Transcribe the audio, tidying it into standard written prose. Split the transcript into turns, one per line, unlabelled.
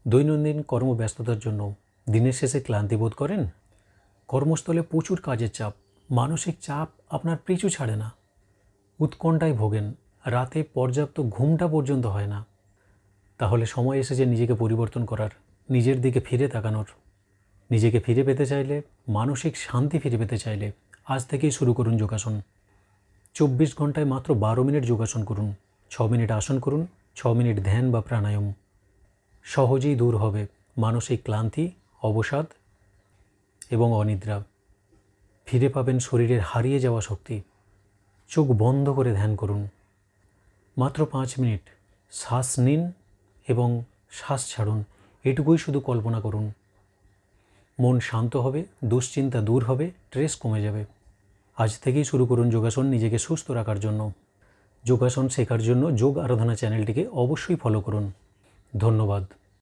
দৈনন্দিন কর্মব্যস্ততার জন্য দিনের শেষে ক্লান্তি বোধ করেন? কর্মস্থলে প্রচুর কাজের চাপ, মানসিক চাপ আপনার পিছু ছাড়ে না, উৎকণ্ঠায় ভোগেন, রাতে পর্যাপ্ত ঘুমটা পর্যন্ত হয় না। তাহলে সময় এসেছে নিজেকে পরিবর্তন করার, নিজের দিকে ফিরে তাকানোর। নিজেকে ফিরে পেতে চাইলে, মানসিক শান্তি ফিরে পেতে চাইলে আজ থেকেই শুরু করুন যোগাসন। 24 ঘন্টায় মাত্র 12 মিনিট যোগাসন করুন। 6 মিনিট আসন করুন, 6 মিনিট ধ্যান বা প্রাণায়াম। সহজেই দূর হবে মানসিক ক্লান্তি, অবসাদ এবং অনিদ্রা। ফিরে পাবেন শরীরের হারিয়ে যাওয়া শক্তি। চোখ বন্ধ করে ধ্যান করুন। মাত্র 5 মিনিট শ্বাস নিন এবং শ্বাস ছাড়ুন, এটুকুই শুধু কল্পনা করুন। মন শান্ত হবে, দুশ্চিন্তা দূর হবে, স্ট্রেস কমে যাবে। আজ থেকেই শুরু করুন যোগাসন নিজেকে সুস্থ রাখার জন্য। যোগাসন শেখার জন্য যোগ আরাধনা চ্যানেলটিকে অবশ্যই ফলো করুন। ধন্যবাদ।